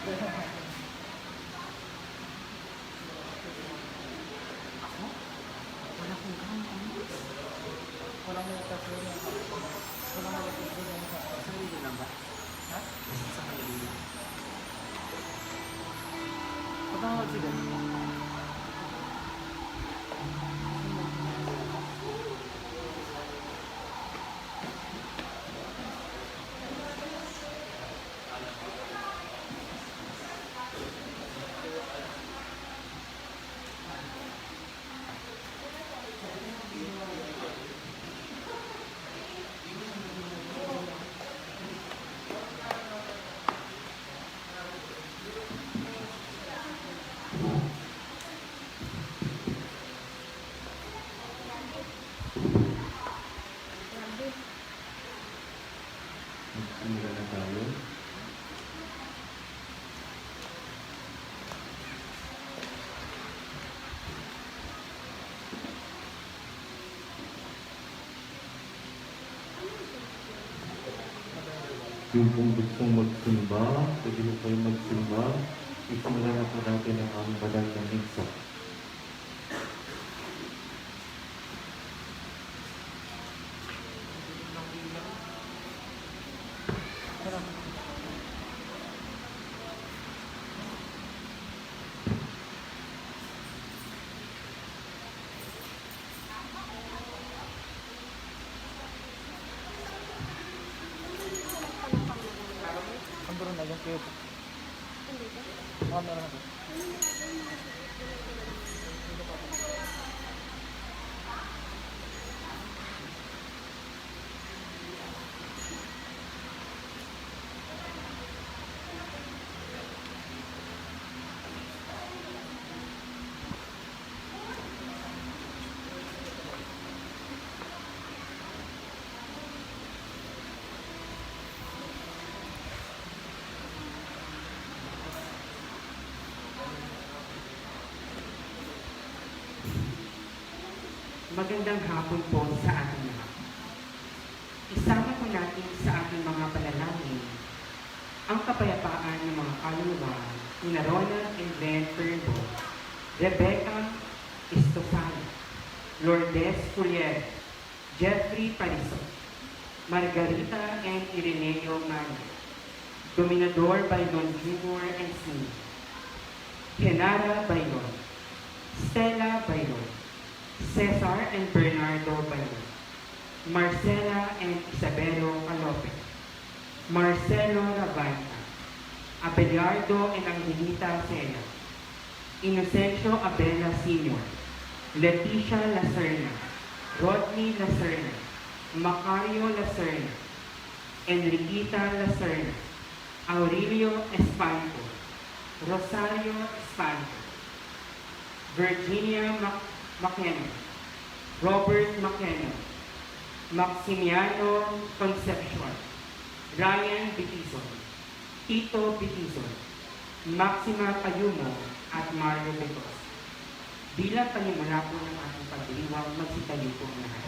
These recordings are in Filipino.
Wala kong gano'n. Wala mo kasi wala mo kasi sa huli lang ba? Ha? Sa huli lang. Patawag sila. Magsimula na tayo. Yung kung gustong magsimba, pwede mo kayo magsimba. Isimula na po natin ang banal na misa. Ang bro na yung kayo. Meron ako. Magandang hapon po sa ating lahat. Isama po natin sa ating mga panalangin ang kapayapaan ng mga kaluluwa ni Ronald and Glenn Ferbo, Rebecca Estofano, Lourdes Fuller, Jeffrey Pariso, Margarita and Ireneo Mano, Dominador Baylon Jr. and Smith, Genara Baylon, Stella Baylon, Cesar and Bernardo Baylon, Marcela and Isabelo Alope, Marcelo Ravanta, Abelardo and Angelita Sena, Inocencio Abela Sr., Leticia Lacerna, Rodney Lacerna, Macario Lacerna, Enriquita Lacerna, Aurelio Espanto, Rosario Espanto, Virginia McKenna, Robert McKenna, Maximiano Concepcion, Ryan Bitizon, Tito Bitizon, Maxima Payumo, at Mario Betos. Bilang panimula po ng ating pagdiriwang, magsitayo po ang lahat.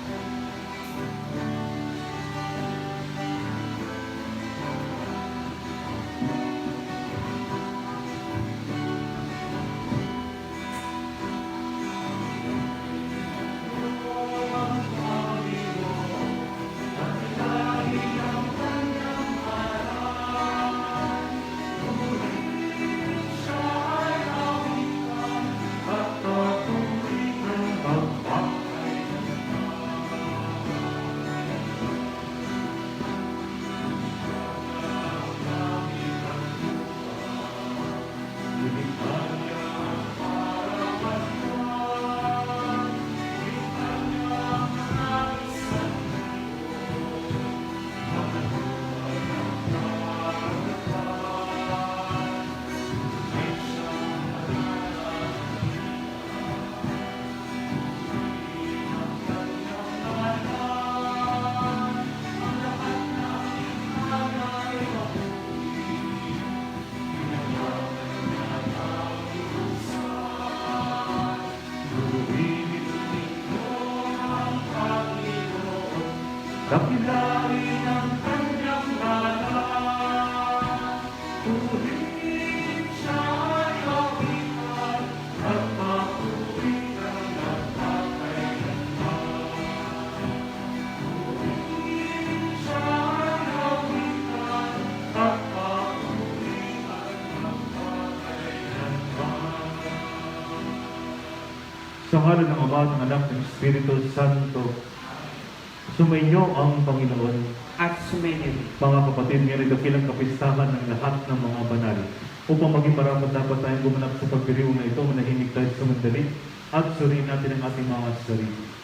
Sa ngalan ng Ama, ng Anak, ng Espiritu Santo, sumainyo ang Panginoon. At sumainyo. Mga kapatid, ngayon dakilang kapistahan ng lahat ng mga banal. Upang maging marapat dapat tayong gumanap sa pagdiriwang na ito, manahimik tayo sa mandali at suriin natin ang ating mga sarili.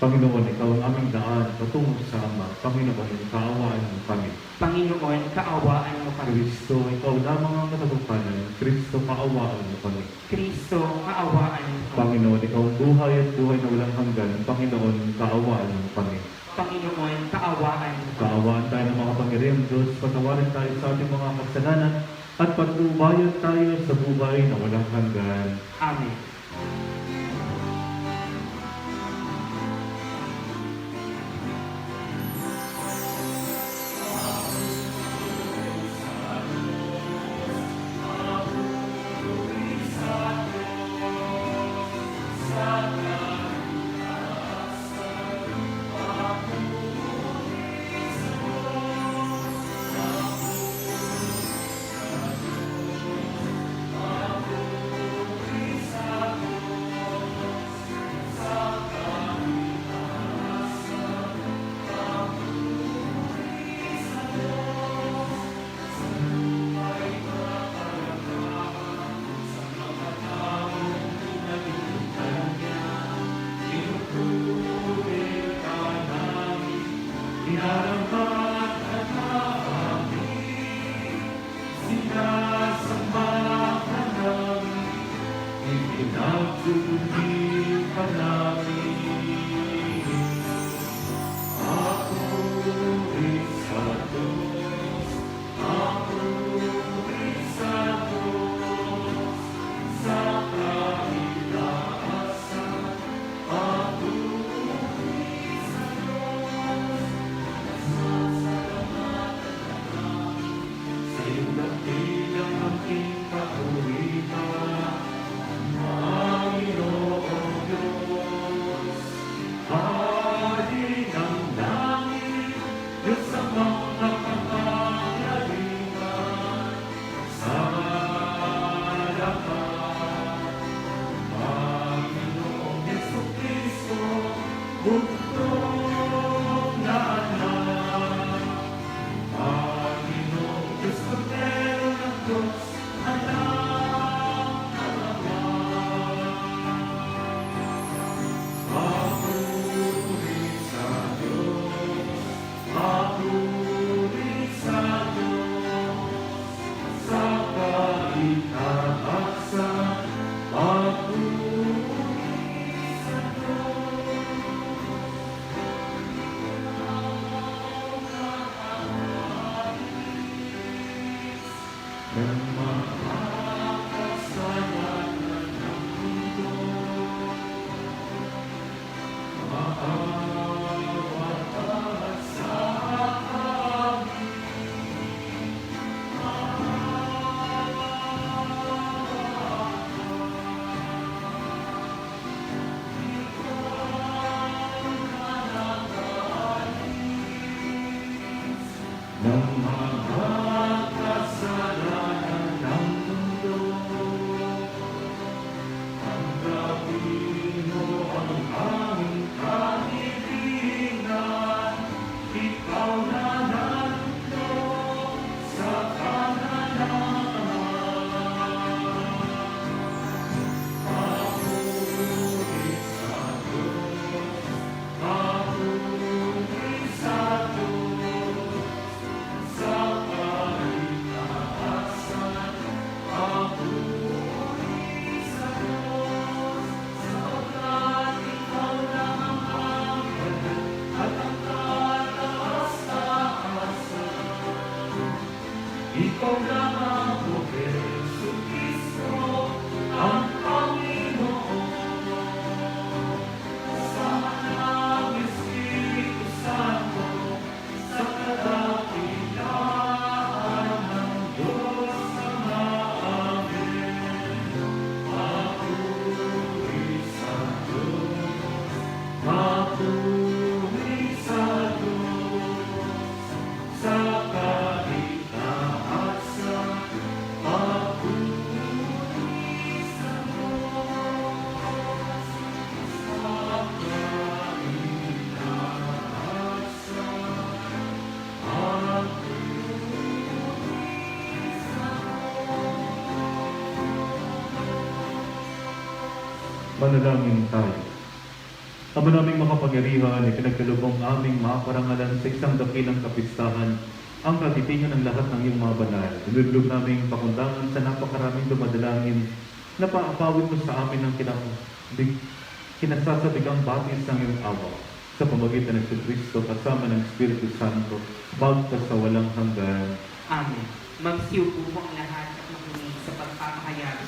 Panginoon, Ikaw ang aming daan patungo sa Ama. Panginoon, kaawaan mo kami. Panginoon, kaawaan mo kami. Kristo, Ikaw lamang ang katotohanan. Kristo, kaawaan mo kami. Kristo, kaawaan mo kami. Panginoon, Ikaw ang buhay at buhay na walang hanggan. Panginoon, kaawaan mo kami. Panginoon, kaawaan mo kami. Kaawaan tayo ng mga Panginoon Diyos, patawarin tayo sa ating mga kasalanan at patnubayan tayo sa buhay na walang hanggan. Amen. Manalangin tayo. Ama naming makapangyarihan, ipinagkalubong aming maparangalan sa isang dakilang kapistahan ang katitingan ng lahat ng iyong mga banal. Inulog naming pakundangan sa napakaraming dumadalangin na paapawin mo sa amin ang kinasasabigang batis ng iyong awa sa pamagitan ng Kristo kasama ng Espiritu Santo magpasawalang hanggan. Amen. Magsiupo po ang lahat at makinig sa pagpapahayag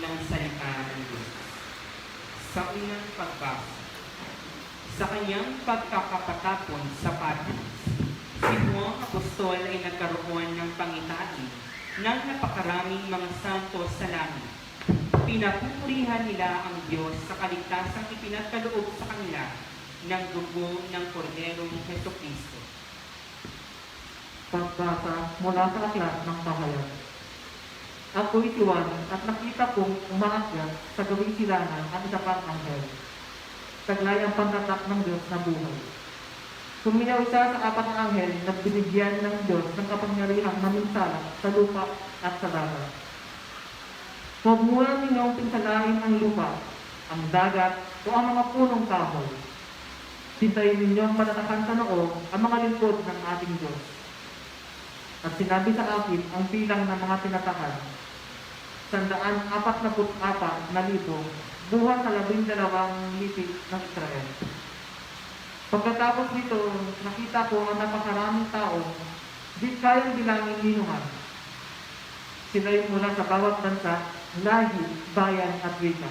ng salita ng Diyos. Sa unang pagbasa, sa kanyang pagkakapatapon sa Patmos, si Juan Apostol ay nagkaroon ng pangitain ng napakaraming mga santos sa langit. Pinapupurihan nila ang Diyos sa kaligtasang ipinagkaloob sa kanila ng dugo ng Korderong Hesukristo. Pagbasa mula sa aklat ng pahayag. Ako'y si Juan at nakita kong umaakyat sa gawing silangan ang isa pang anghel. Taglay ang pangtatak ng Diyos na buhay. Sumilaw siya sa apat na anghel na binigyan ng Diyos ng kapangyarihang maminsala sa lupa at sa dagat. Huwag muna ninyong pinsalain ang lupa, ang dagat, o ang mga punong kahoy. Sintayin ninyong matatakan sa noo ang mga lingkod ng ating Diyos. At sinabi sa akin ang bilang ng mga tinatakan, 144,000 buhat sa 12 lipid ng Israel. Pagkatapos nito, nakita ko ang napakaraming tao, di kayang bilangin linuman. Sila'y mula sa bawat bansa, lahi, bayan at wika.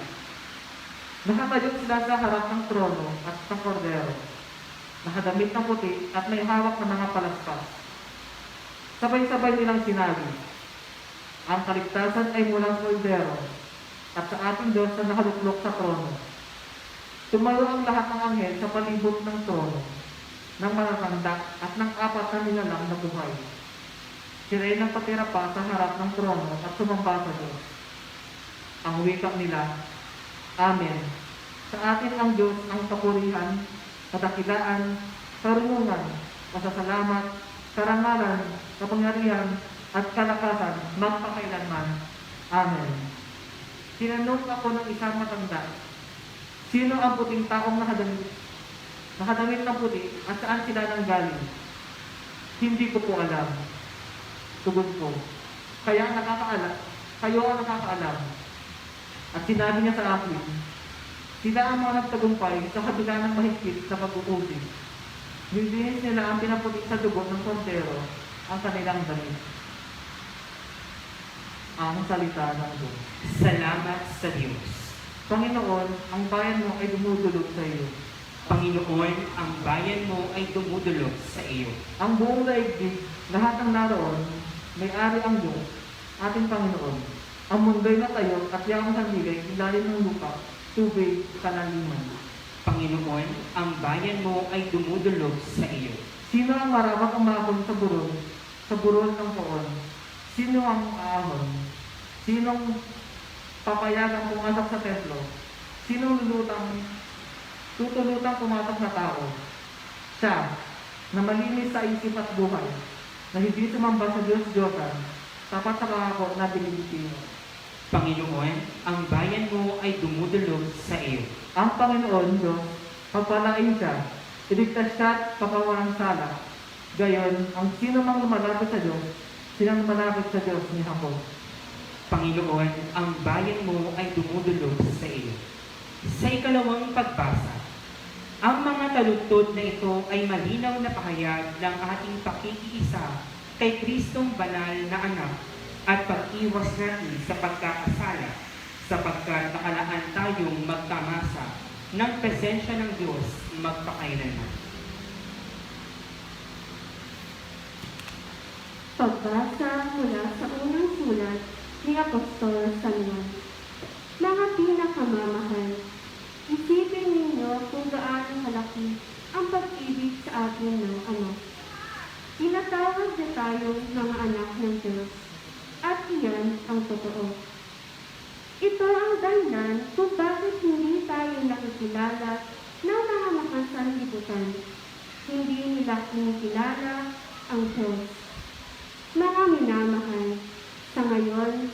Nakatayo sila sa harap ng trono at sa kordero. Nakadamit ng puti at may hawak ng mga palaspas. Sabay-sabay nilang sinabi, ang kaligtasan ay mula sa kordero at sa ating Diyos na nakaluklok sa trono. Tumayo ang lahat ng anghel sa palibot ng trono, ng matatanda at ng apat na nilalang na buhay. Sila'y nagpatira pa sa harap ng trono at sumamba sa Diyos. Ang wika nila, Amen. Sa atin ang Diyos ang kapurihan, kadakilaan, karunungan, pasasalamat, karangalan, kapangyarihan, at kalakasan magpakailanman. Amen. Tinanong ako ng isang matanda, sino ang puting taong nakadamit ng puti at saan sila nanggaling? Hindi ko po alam. Tugon ko, kayo ang nakakaalam. At sinabi niya sa akin, sila ang mga nagtagumpay sa kabila ng mahigpit sa pag-uusig. Nilinis nila ang pinaputi sa dugo ng kordero ang kanilang damit. Ang salita ng Diyos. Salamat sa Diyos. Panginoon, ang bayan mo ay dumudulog sa iyo. Panginoon, ang bayan mo ay dumudulog sa iyo. Ang buong daigdig, lahat ng naroon, may-ari ang Diyos, ating Panginoon. Ang mundo'y natayo at yakang sandigay, ilalim ng lupa, tubig, kanaliman. Panginoon, ang bayan mo ay dumudulog sa iyo. Sino ang marapat umahon sa burol ng poon? Sino ang aahon? Sinong papayagang pumasok sa templo? Sinong tutulutang pumasok sa tao? Siya, na malinis sa isip at buhay, na hindi sumamba sa Diyos-Diyosan, tapat sa pangako na binibigay mo. Panginoon, ang bayan mo ay dumudulog sa iyo. Ang Panginoon Diyos, pagpalain siya, iligtas siya at kapawalang sala. Gayon, ang sino mang lumalapit sa Diyos, silang lumalapit sa Diyos ni Jacob. Panginoon, ang bayan mo ay dumudulog sa iyo. Sa ikalawang pagbasa, ang mga taludtod na ito ay malinaw na pahayag ng ating pakikiisa kay Kristong banal na anak at pag-iwas natin sa pagkakasala sapagkat nakalaan tayong magkamasa ng presensya ng Diyos magpakailanman. Pagbasa mula sa unang sulat ni Apostol San Juan. Mga pinakamamahal, isipin ninyo kung gaano kalaki ang pag-ibig sa atin ng Ama. Tinatawag na tayong mga anak ng Diyos, at iyan ang totoo. Ito ang dahilan kung bakit hindi tayo nakikilala ng mga makasanlibutan. Hindi nila kinikilala ang Diyos. Mga minamahal, sa ngayon,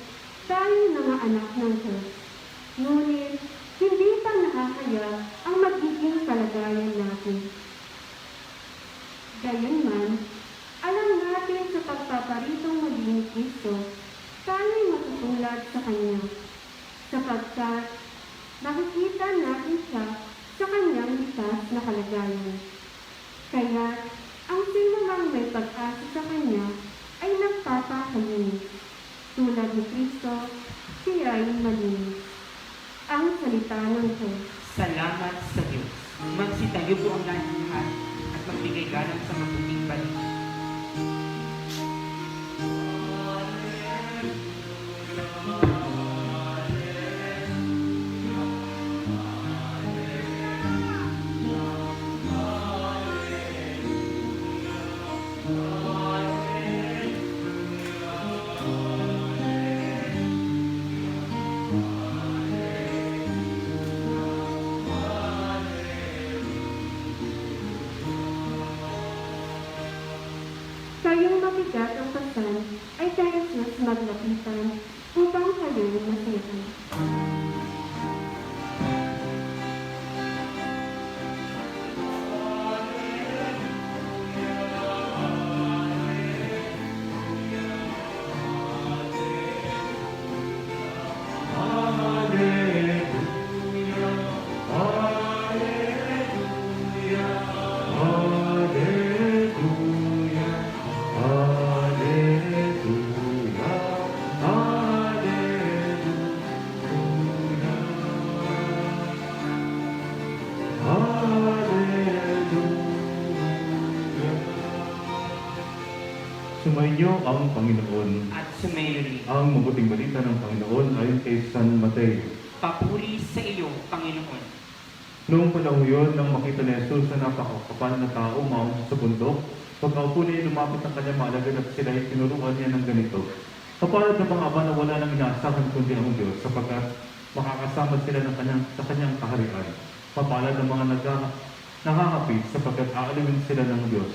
tayo mga anak ng Diyos. Ngunit, hindi pa Kristo, tayo'y matutulad sa Kanya, sapagkat nakikita natin siya sa Kanyang likas na kalagayan. Kaya, ang sino mang may pag-asa sa Kanya ay nagpapakalinis. Tulad ni Kristo, siya ay malinis. Ang salita ng Diyos. Salamat sa Diyos. Magsitayo po ang lahat at magbigay galang sa mabuting balita. Kayong mabigat ang pasan ay kay Jesus maglapitan upang kayo'y masiyahan. Sumainyo ang Panginoon. At sumayo rin. Ang mabuting balita ng Panginoon ayon kay San Mateo. Papuri sa iyo, Panginoon. Noong panahon yun, nang makita ni Jesus na napakakapal na tao maong sa bundok, pagkaupo niya, lumapit ang kanyang mga alagad at sila ay tinuruan niya ng ganito. Kapalit na bang aba na wala nang inaasahan kundi ang Diyos, sapagkat makakasama sila sa kanyang kaharian. Papalad ng mga nakakapit, sapagkat aalawin sila ng Diyos.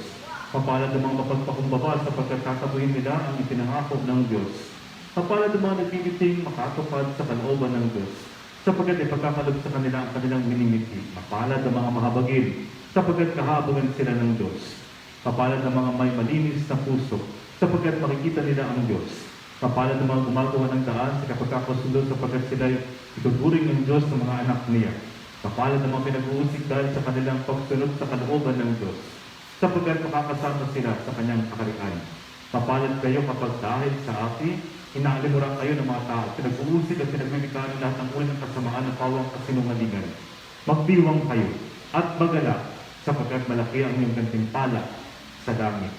Papalad ng mga mapagpakumbaba, sapagkat tatabuhin nila ang ipinangako ng Diyos. Papalad ng mga nagbibiting makatupad sa kalooban ng Diyos, sapagkat ipagkakalob sa kanila ang kanilang minimiti. Papalad ng mga mahabagin, sapagkat kahabagan sila ng Diyos. Papalad ng mga may malinis na puso, sapagkat makikita nila ang Diyos. Papalad ng mga gumagawa ng daan sa kapagkakasundo, sapagkat sila ituturing ng Diyos sa mga anak niya. Papalad ng mga pinag-uusig dahil sa kanilang pagsunod sa kalooban ng Diyos, sapagkat makakasama sila sa kanyang kaharian. Papalad kayo kapag dahil sa akin, inaalimuran kayo ng mga tao, pinag-uusig at pinagbibigyan lahat ng uri ng kasamaan ng pawang kasinungalingan. Magdiwang kayo at magala, sapagkat malaki ang iyong gantimpala sa langit.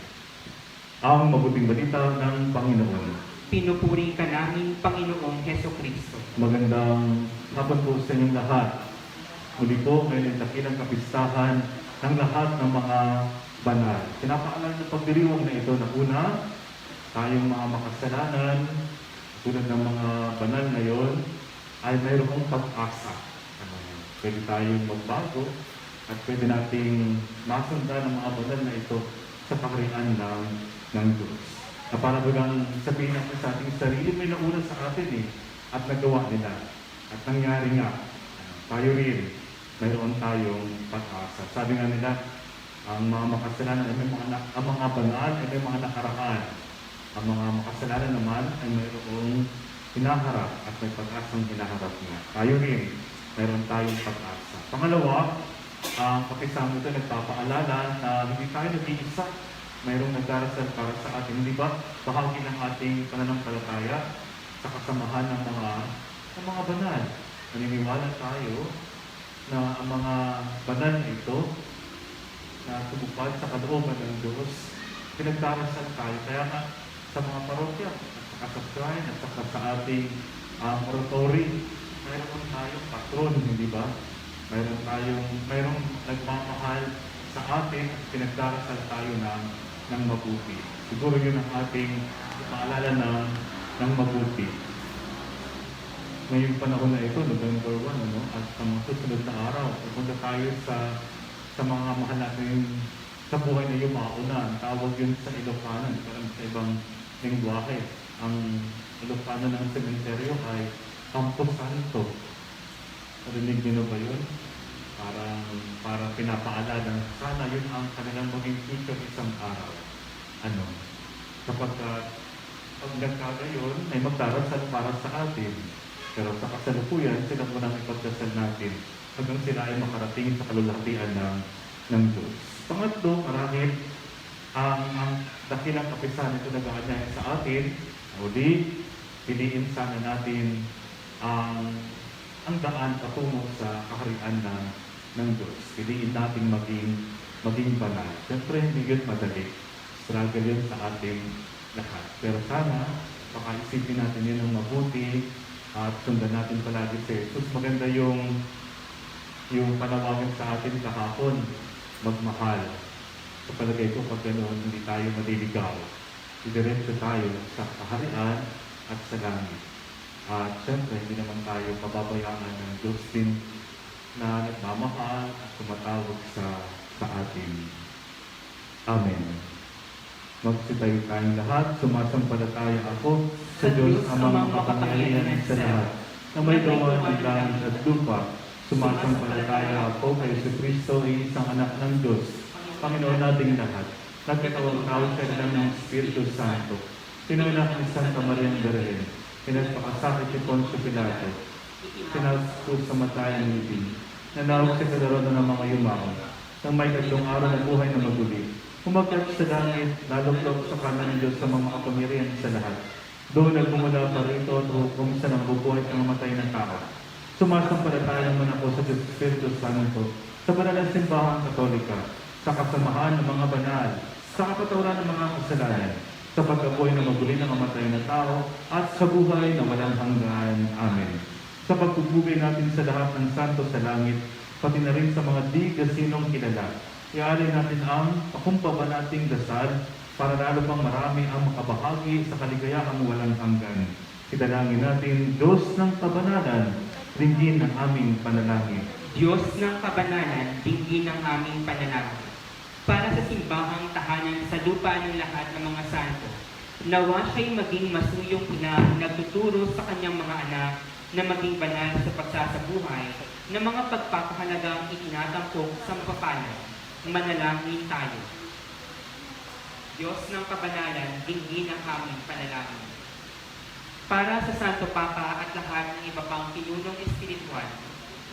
Ang mabuting balita ng Panginoon. Pinupuri ka namin, Panginoong Heso Kristo. Magandang hapon po sa inyong lahat. Muli po, ngayon ay dakilang kapistahan ng lahat ng mga banal. Pinapaalam ng pagdiriwang na ito na una, tayong mga makasalanan, tulad ng mga banal ngayon, ay mayroong pag-asa. Pwede tayong magbago at pwede nating masundan ang mga banal na ito sa kaharian ng Diyos. Na para bagang sabihin natin sa ating sarili, may nauna sa atin at nagawa nila. At nangyari nga, tayo rin, mayroon tayong pag-asa. Sabi nga nila, ang mga makasalanan ay ang mga banal ay may mga nakaraan. Ang mga makasalanan naman ay mayroong hinaharap at may pag-asang hinaharap nga. Tayo rin, mayroon tayong pag-asa. Pangalawa, ang pakisama ito nagpapaalala na hindi tayo nag-iisa. Mayroong nagdarasal para sa atin. Hindi ba bahagi ng ating pananampalataya sa kasamahan ng mga banal? Naniniwala tayo na ang mga banal na ito na tumupad sa kalooban ng Diyos, pinagdarasal tayo. Kaya nga sa mga parokya, at saka sa shrine, at saka sa ating oratory, mayroon tayong patron, hindi ba? Mayroong nagmamahal sa atin at pinagdarasal tayo ng mabuti. Siguro yun ang ating maalala ng mabuti. Ngayong panahon na ito, November 1, at sa mga susunod na araw, pupunta tayo sa mga mahal natin sa buhay na yumauna. Ang tawag yun sa Ilocano, parang sa ibang lingwahe. Ang Ilocano ng sementeryo ay Campo Santo. Narinig niyo ba yun? Para pinapaalala na sana yun ang kanilang maging future isang araw. Kapag Pag nagkagayon, ay magdarasal para sa atin. Pero sa kasalukuyan, sila muna ang ipagdasal natin hanggang sila ay makarating sa kalulatian ng Diyos. Pangatlo, marahil ang dakilang kapisan ito nag-aanyaya sa atin. Uli, piliin sana natin ang daan patungo sa kaharian ng Diyos. Piliin natin maging banal. Siyempre, hindi yun madali. Struggle yun sa ating lahat. Pero sana, pakaisipin natin yun ng mabuti at sundan natin palagi si Jesus. Maganda yung panawagan sa atin kahapon, magmahal. Sa palagay ko, pag ganoon, hindi tayo maliligaw. Didiretso tayo sa kaharian at sa langit. At syempre, hindi naman tayo pababayaan ng Diyos din na nagmamahal at tumatawag sa atin. Amen. Magsitayo tayong lahat, sumasampalataya ako sa Diyos amang makapangyarihan sa lahat, na may gawa ng langit at lupa. Sumasampalataya ako kay Kristo ay isang anak ng Diyos, Panginoon nating lahat. Nagkatawang tao siya ng Espiritu Santo. Pinanganak ni Santa Maria ng Virgen. Pinagpakasakit si Poncio Pilato. Sinastos sa matayan ng itin. Nanawag sa kadaroon ng mga yumao. Nang may 3 araw na buhay na maguli. Umakyat sa langit, lalugtog sa kanan ng Diyos sa mga makapangyarihan sa lahat. Doon nagmumula pa rito at kung saan ang bubuhay ng mamatay ng tao. Sumasampalataya naman ako sa Diyos Espiritu Santo, sa banal na simbahang Katolika, sa kasamahan ng mga banal, sa kapatawaran ng mga kasalanan, sa pagkabuhay na maguli ng mamatay na tao, at sa buhay na walang hanggan. Amen. Sa pagpupugay natin sa lahat ng santo sa langit, pati na rin sa mga di gasinong kilala, iaalay natin ang pakumbaba nating dasal para lalo pang marami ang makabahagi sa kaligayahang walang hanggan. Italangin natin, Diyos ng kabanalan, dinggin ang aming panalangin. Diyos ng kabanalan, dinggin ang aming panalangin. Para sa simbahang tahanan sa lupa ng lahat ng mga santo, nawa siya'y maging masuyong ina nagtuturo sa kanyang mga anak na maging banal sa pagsasabuhay ng mga pagpapahalagang itinatampok sa mapapalad. Manalangin tayo. Diyos ng kabanalan, dinggin ang aming panalangin. Para sa Santo Papa at lahat ng iba pang pinunong espiritual,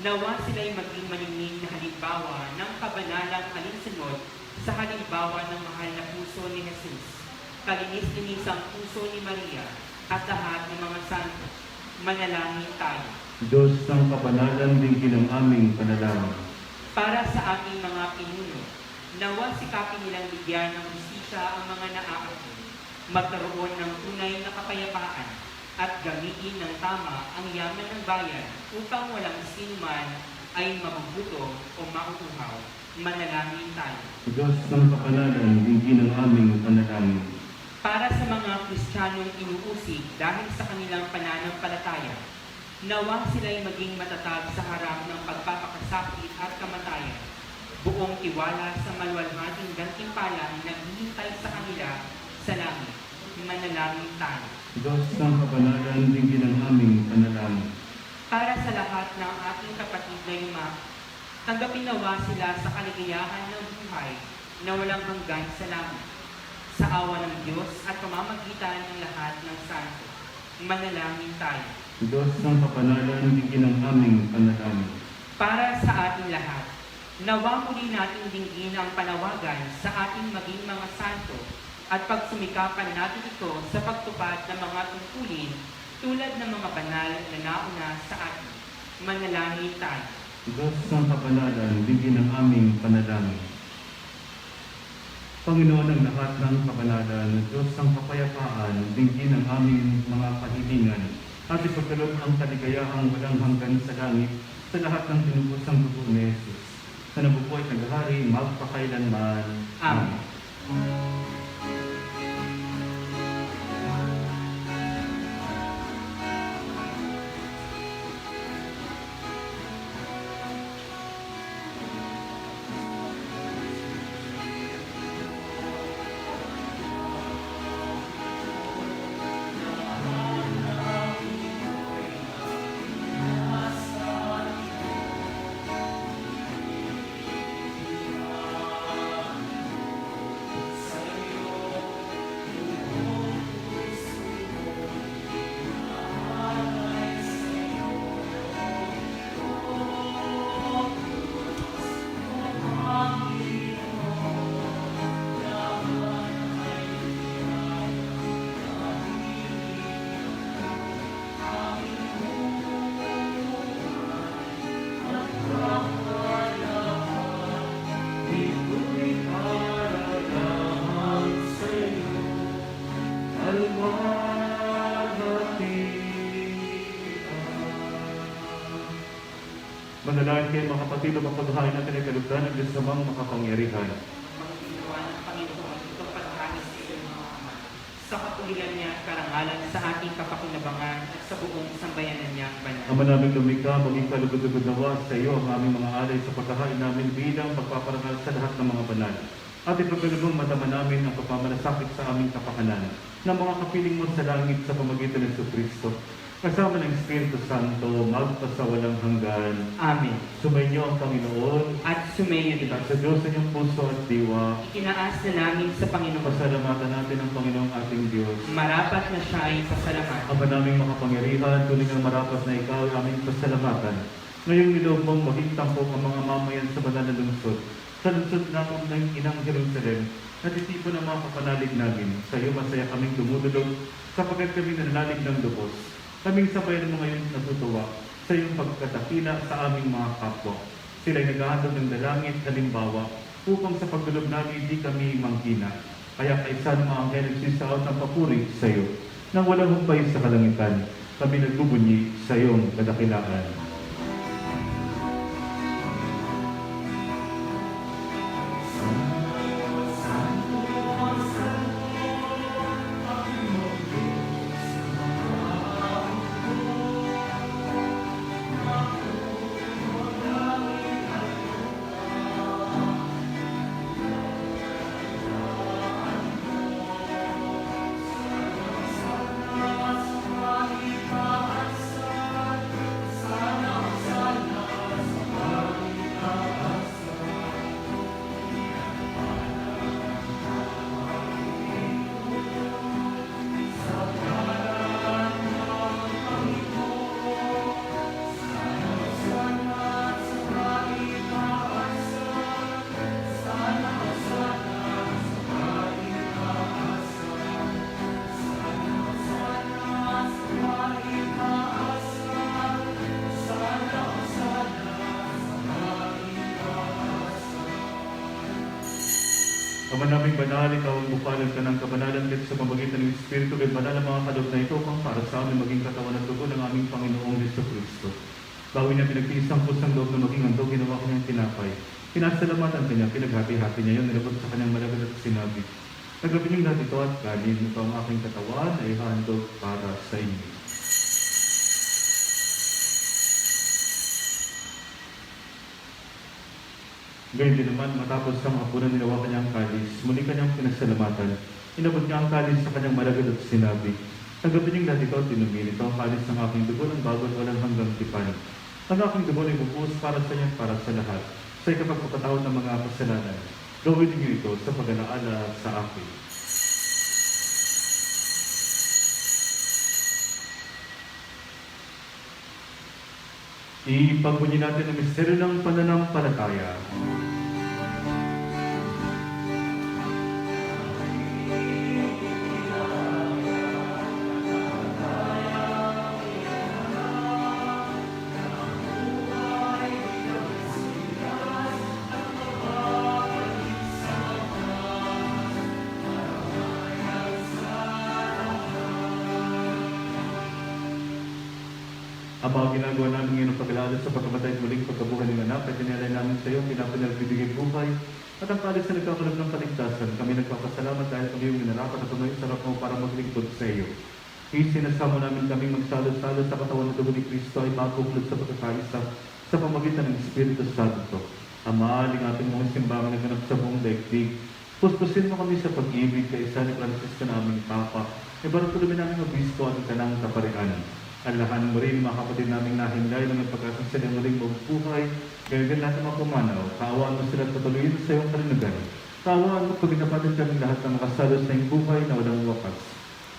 nawa sila'y maging maningning na halimbawa ng kabanalang alinsunod sa halimbawa ng mahal na puso ni Jesus, kalinis-linisang puso ni Maria, at lahat ng mga santo. Manalangin tayo. Diyos ng kabanalan, dinggin ang aming panalangin. Para sa aming mga pinuno, nawa sikapin nilang bigyan ng hustisya ang mga naaakit, magkaroon ng tunay na kapayapaan, at gamitin ng tama ang yaman ng bayan upang walang sinuman ay mabubuto o mauuhaw. Manalangin tayo. Diyos ng kabanalan, dinggin ang aming panalangin. Para sa mga Kristiyanong inuusig dahil sa kanilang pananampalataya, nawa sila'y maging matatag sa harap ng pagpapakasakit at kamatayan, buong tiwala sa maluwalhating gantimpala na naghihintay sa kanila sa langit. Manalangin tayo. Diyos ng kabanalan, dinggin ang aming panalangin. Para sa lahat ng ating kapatid na yuma, tanggapin nawa sila sa kaligayahan ng buhay na walang hanggan sa langit, sa awa ng Diyos at pamamagitan ng lahat ng santo. Manalangin tayo. Diyos ng kabanalan, dinggin ang aming panalangin. Para sa ating lahat, nawa muli nating dinggin ang panawagan sa ating maging mga santo at pagsumikapan natin ito sa pagtupad ng mga tungkulin tulad ng mga banal na nauna sa atin. Manalangin tayo. Diyos ng kabanalan, dinggin ang aming panalangin. Panginoon ng lahat ng kabanalan, Diyos ng kapayapaan, dinggin ang aming mga kahilingan at ipagkaloob ang kaligayahang walang hanggan sa langit sa lahat ng tinubusang dugo ni Jesus na nabubuhay at naghahari magpakailanman. Amen. Manalangin kayo mga kapatid upang paghahain natin ay kalugdan ng Diyos namang makapangyarihan. Pagkinawa ng Panginoon itong pagkanis sa iyong mga ama, sa katulian niya at karangalan sa ating kapakinabangan at sa buong sambayanan niyang banal. Ama naming lumikha, maging kalugod-lugod nawa sa iyo ang aming mga alay sa pagkahain namin bilang pagpaparangal sa lahat ng mga banal. At ipagkalubong madama namin ang pagmamalasakit sa aming kapakanan ng mga kapiling mo sa langit sa pamagitan ng Kristo. Kasama ng Espiritu Santo, magpasawalang hanggan. Amen. Sumainyo ang Panginoon At sumayo din. at sa Diyos sa inyong puso at diwa. Itinaas na namin sa Panginoon. Pasalamatan natin ang Panginoong ating Diyos. Marapat na siya ay pasalamat. Ama naming makapangyarihan, tuloy ng marapat na ikaw ay aming pasalamatan. Ngayong niloob mong maging tampok ang mga mamayan sa banal na lungsod. Sa lungsod namin ng Inang Jerusalem, natitipon ang mga kapanalig namin. Sa iyo masaya kaming dumudulog, sapagkat kami nananalig ng lubos. Kaming sabay mo ngayon natutuwa sa iyong pagkatakila sa aming mga kapwa. Sila'y naghahandog ng dalangit halimbawa upang sa pagdulog namin hindi kami manghina. Kaya kaisa ng mga anghel nagsisaot ng papuri sa iyo. Nang walang humpay sa kalangitan, kami nagbubunyi sa iyong kadakilaan. Ama naming banal, ikaw ang bukalan ka ng kabanalan at sa pamagitan ng Espiritu kay banal ang mga kaloob na ito upang para sa amin maging katawan at dugo ng aming Panginoong Jesucristo. Bawin niya pinagtiisang pusang loob na maging handog, ginawa ko niyang tinapay. Pinasalamatan ka niya, pinaghati-hati niya yun, nilabot sa kanyang malagad at sinabi, "Nagawin niyo lahat ito at kanin, ito ang aking katawan ay handog para sa inyo." Gayun din naman, matapos ang hapunan ninawa kanyang kalis, muli kanyang pinasalamatan. Inabot niya ang kalis sa kanyang malagad at sinabi, "Tanggapin niyong lahat ito at inumin ito ang kalis ng aking dugo ng bago at walang hanggang tipan. Ang aking dugo ay bubuhos para sa inyo at para sa lahat, sa ikapagpapatawad ng mga kasalanan. Gawin niyo ito sa pag-alaala sa akin." Ipagbunyi natin ang misteryo ng pananampalataya. Ama, ginagawa namin ngayon ang pag-alala sa pagkamatay at muling pagkabuhay ng anak at dinalay namin sa iyo, pinapinagbibigay buhay at ang kalis na nagkakalab ng kaligtasan. Kami nagpapasalamat dahil kami yung minarapat at tumayo sa harap mo para maglingkod sa iyo. Isinasamo namin kami magsalot-salot sa katawan ng dugo ni Kristo ay maguklod sa pagkakaisa sa pamagitan ng Espiritu Santo. Ama, lingapin mo ang simbahan na ganap sa buong daigdig. Puspusin mo kami sa pag-ibig kay isa ni Francisco na aming Papa. Ibaratuloy namin ang Obispo at kanang kaparian. Alahan mo rin mga kapatid naming nahimlay na magpagkasang sila muling mabubuhay. Gayun lahat ng mga pumanaw. Kaawaan mo sila at patuloyin sa iyong kalinugan. Kaawaan mo pagkinapatin kami lahat ng makasalos na iyong buhay na walang wakas.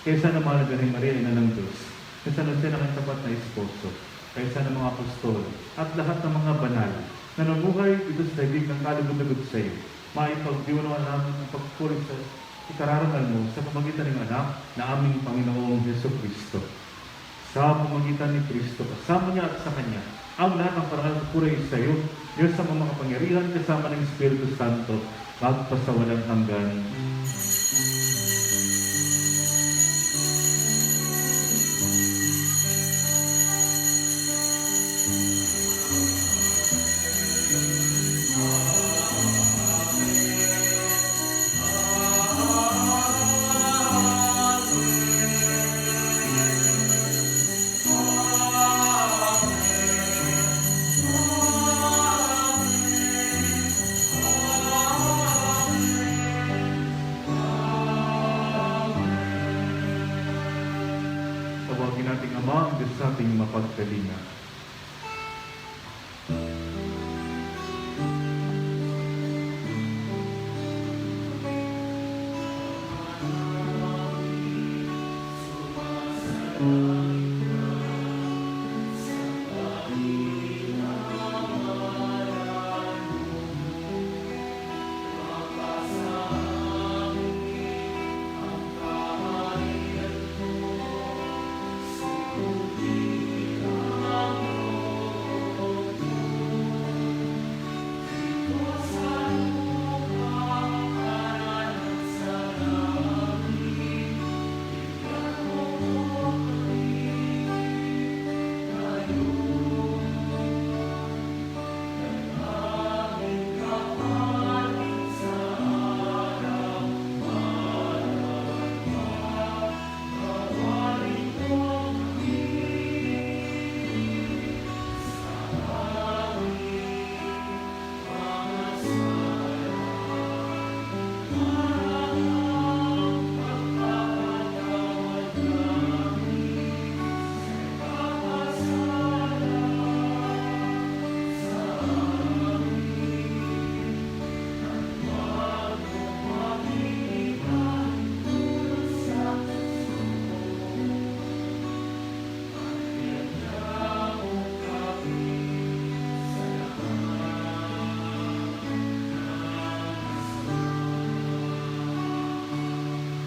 Kaysa na mahal na Maria, ina ng Diyos. Kaysa na sila ng tapat na esposo. Kaysa ng mga apostol. At lahat ng mga banal na namuhay dito sa daigdig ng kalugod-lugod sa iyo. Maipagdiwanawan namin ang pagpuri sa ikararangal mo sa pamagitan ng anak na aming Panginoong Jesucristo. Sa pamagitan ni Kristo, kasama niya at sa Kanya, ang lahat ng parangal at puray sa iyo, Diyos sa mga kapangyarihan, kasama ng Espiritu Santo, magpasawalang hanggan. Tawagin nating Ama ang Diyos sa ating mapagkalinga.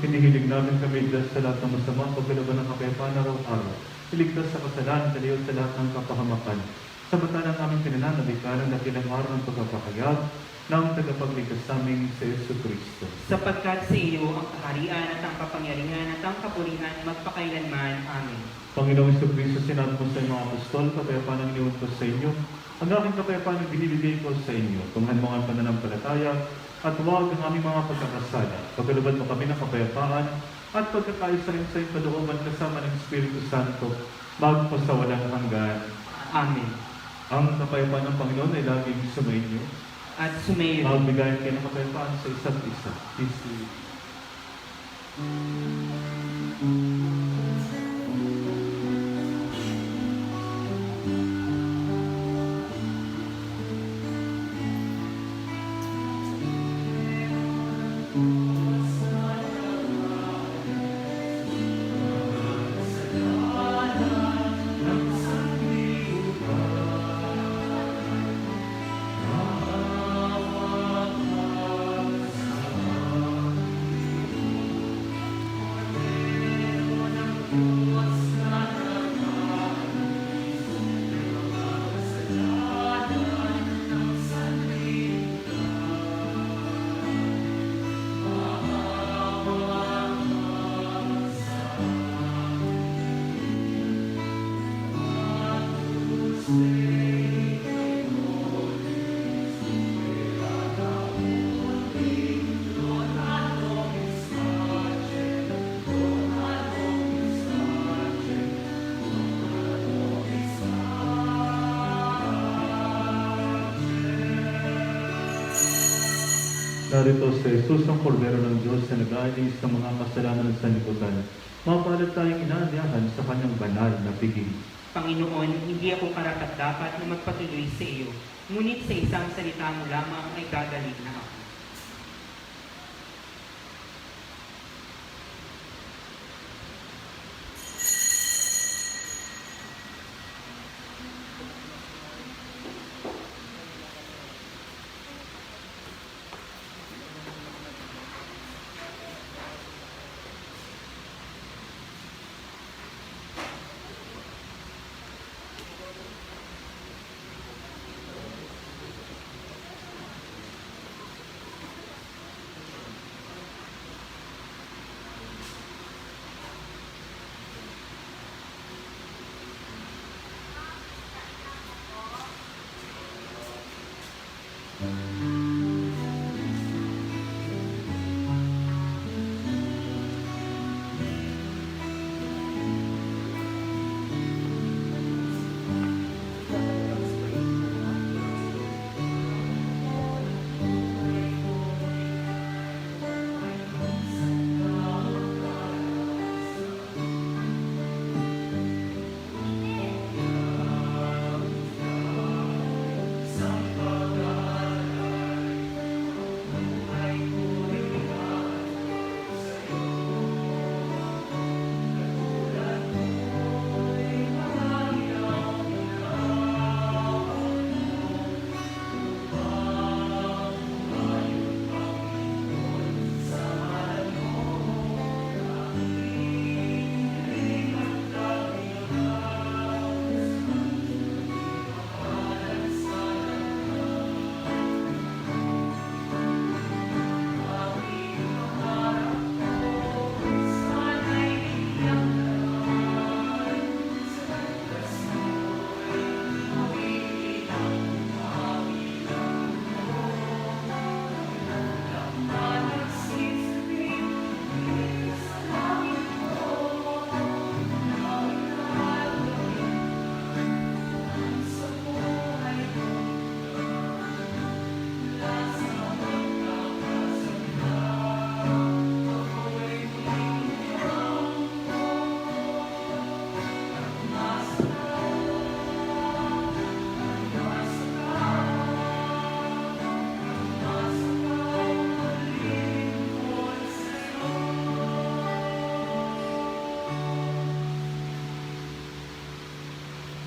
Hinihiling namin kami Diyos sa lahat ng masama, pagkalaban ng kapayapaan araw-araw. Iligtas sa kasalanan, kaliyot sa lahat ng kapahamakan. Samantalang aming pinananabikalan na dakilang araw ng pagpapakayag ng tagapagligtas namin sa Yesu Kristo. Sapagkat sa iyo ang kaharian at ang kapangyarihan at ang kapurihan magpakailanman. Amen. Panginoong Yesu Kristo, sinabi mo sa mga apostol, kapayapaan ang iniwan ko sa inyo. Ang aking kapayapaan ang binibigay ko sa inyo. Tunghan mo ang pananampalataya at huwag ang aming mga pagkakasala. Pagkalubad mo kami ng kapayapaan at pagkakaisa rin sa iyong kalooban kasama ng Espiritu Santo, magpasawalang hanggan. Amen. Ang kapayapaan ng Panginoon ay laging sumainyo. At sumayo. Magbigayan kayo ng kapayapaan sa isa't isa. Peace be with you. Narito si Jesus ang Kordero ng Diyos na nag-aalis ng mga kasalanan sa sanlibutan. Mapalad tayong inaanyahan sa kanyang banal na piging. Panginoon, hindi ako karapat-dapat na magpatuloy sa iyo, ngunit sa isang salita mo lamang ay gagaling na ako.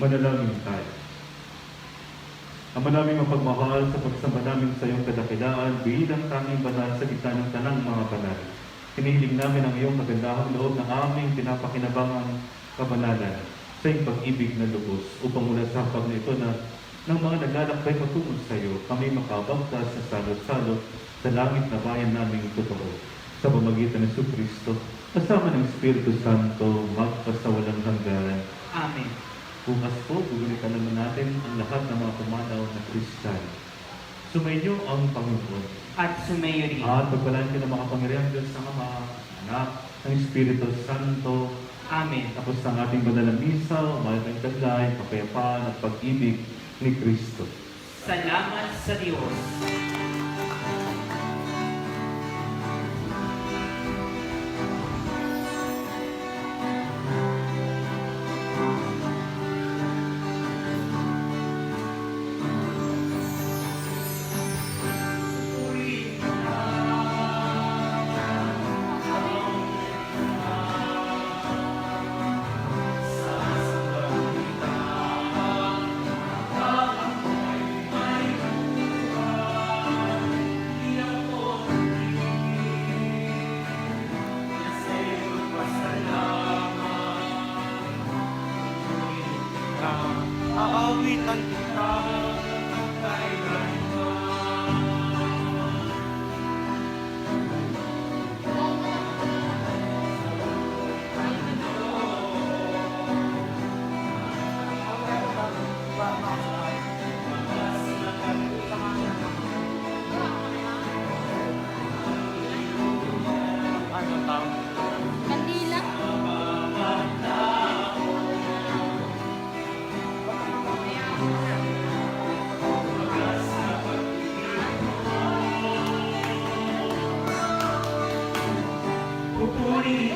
Manalangin tayo. Ama naming mapagmahal, sa pagsamba namin sa iyong kadakilaan bilang tanging banal sa gitna ng tanang mga banal. Hinihiling namin ang iyong kagandahang loob ng aming pinapakinabangang kabanalan sa iyong pag-ibig na lubos upang mula sa hapag na ito na ng mga naglalakbay patungo sa iyo, kami makabagtas sa salot-salot sa langit na bayan naming totoo. Sa pamagitan ng Kristo, kasama ng Espiritu Santo, magpasawalang hanggan. Amen. Bukas po, gugunitan naman natin ang lahat ng mga pumanaw na Kristiyano. Sumainyo ang Panginoon. At sumayo rin. At pagpalaan ka ng makapangyarihan Diyos ng Ama, Anak, ng Espiritu Santo. Amen. Tapos ang ating banal na misa, umalang taglay, kapayapaan at pag-ibig ni Kristo. Salamat sa Diyos. Aawitan kita kailanman. Ano tawag? Kandila. Pupuri